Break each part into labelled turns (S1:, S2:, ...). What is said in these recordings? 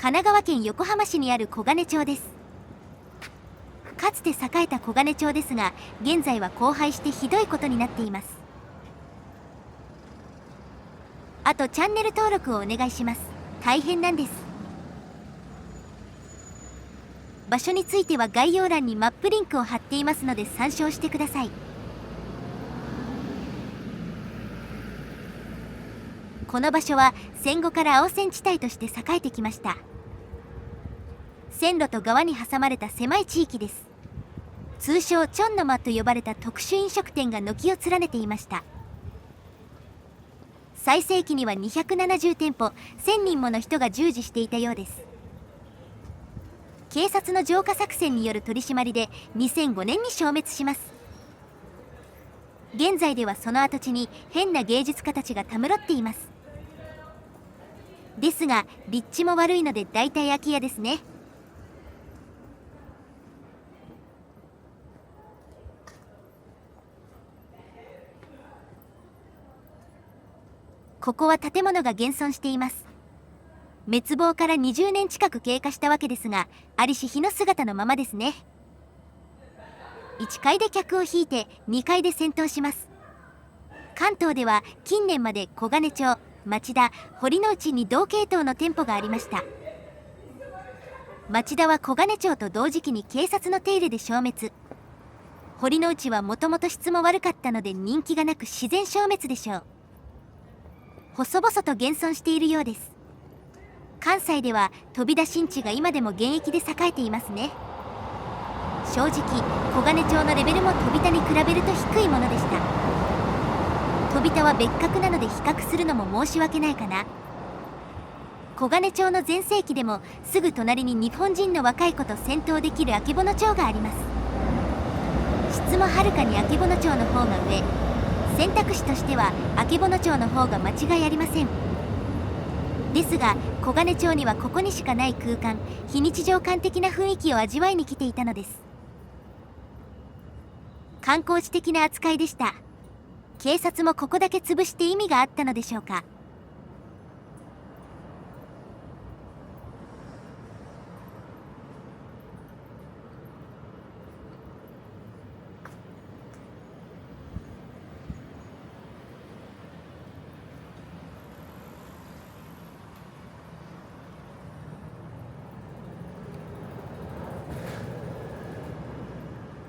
S1: 神奈川県横浜市にある小金町です。かつて栄えた小金町ですが、現在は荒廃してひどいことになっています。あとチャンネル登録をお願いします。大変なんです。場所については概要欄にマップリンクを貼っていますので参照してください。この場所は戦後から青線地帯として栄えてきました。線路と川に挟まれた狭い地域です。通称チョンの間と呼ばれた特殊飲食店が軒を連ねていました。最盛期には270店舗、1000人もの人が従事していたようです。警察の浄化作戦による取り締まりで2005年に消滅します。現在ではその跡地に変な芸術家たちがたむろっています。ですが立地も悪いので大体空き家ですね。ここは建物が現存しています。滅亡から20年近く経過したわけですが、在りし日の姿のままですね。1階で客を引いて2階で戦闘します。関東では近年まで小金町、町田、堀之内に同系統の店舗がありました。町田は小金町と同時期に警察の手入れで消滅。堀之内はもともと質も悪かったので人気がなく自然消滅でしょう。細々と現存しているようです。関西では飛び出新地が今でも現役で栄えていますね。正直小金町のレベルも飛田に比べると低いものでした。飛田は別格なので比較するのも申し訳ないかな。小金町の全盛期でもすぐ隣に日本人の若い子と戦闘できる曙町があります。質もはるかに曙町の方が上。選択肢としては曙町の方が間違いありません。ですが小金町にはここにしかない空間、非日常感的な雰囲気を味わいに来ていたのです。観光地的な扱いでした。警察もここだけ潰して意味があったのでしょうか。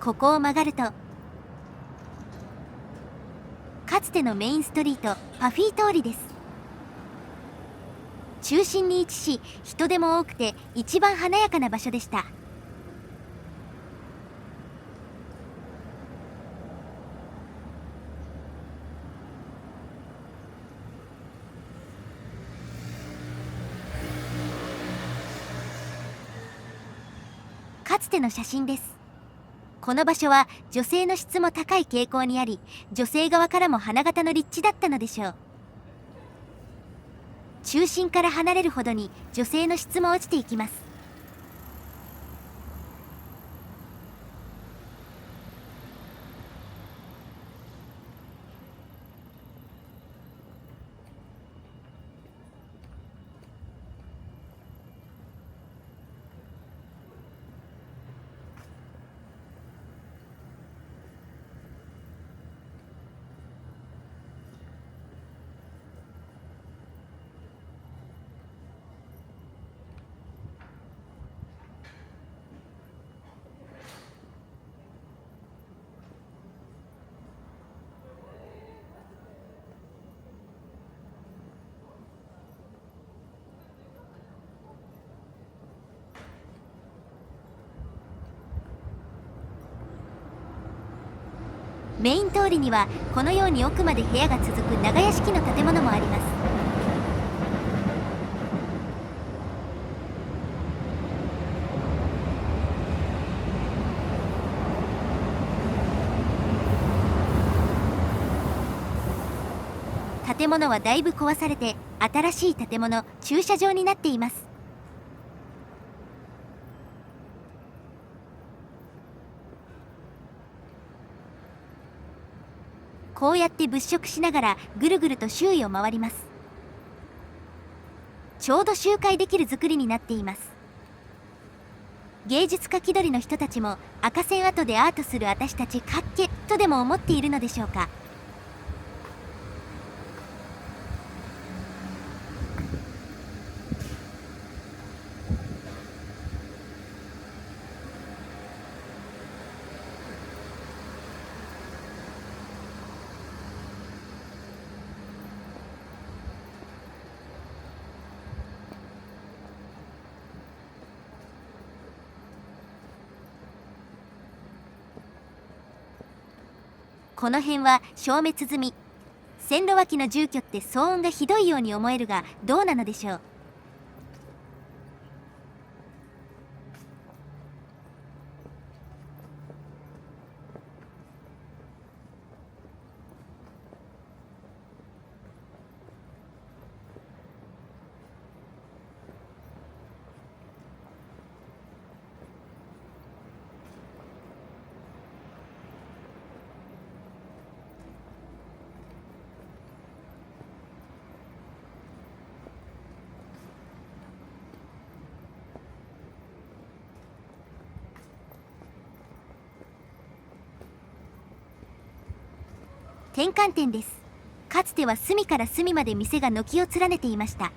S1: ここを曲がるとかつてのメインストリートパフィー通りです。中心に位置し人手も多くて一番華やかな場所でした。かつての写真です。この場所は女性の質も高い傾向にあり、女性側からも花形の立地だったのでしょう。中心から離れるほどに女性の質も落ちていきます。メイン通りにはこのように奥まで部屋が続く長屋式の建物もあります。建物はだいぶ壊されて新しい建物、駐車場になっています。こうやって物色しながらぐるぐると周囲を回ります。ちょうど周回できる作りになっています。芸術家気取りの人たちも赤線跡でアートする私たちかっけとでも思っているのでしょうか。この辺は消滅済み。線路脇の住居って騒音がひどいように思えるがどうなのでしょう。転換点です。かつては隅から隅まで店が軒を連ねていました。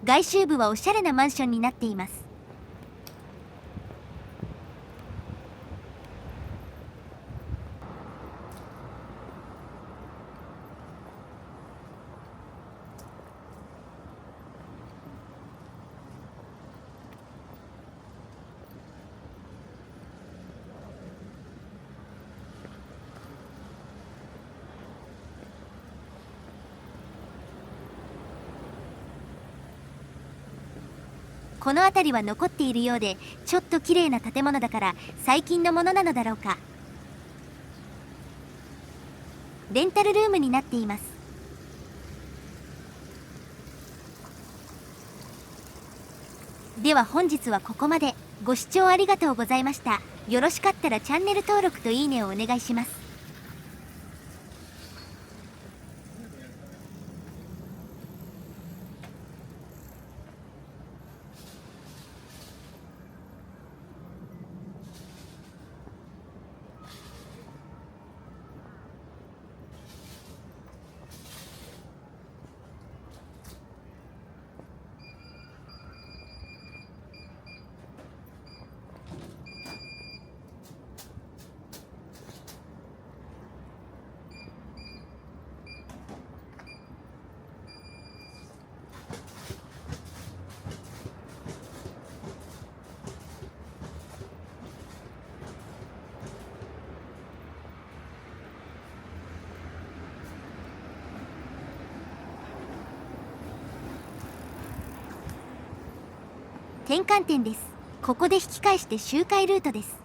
S1: 外周部はおしゃれなマンションになっています。この辺りは残っているようでちょっと綺麗な建物だから最近のものなのだろうか。レンタルルームになっています。では本日はここまで。ご視聴ありがとうございました。よろしかったらチャンネル登録といいねをお願いします。転換点です。ここで引き返して周回ルートです。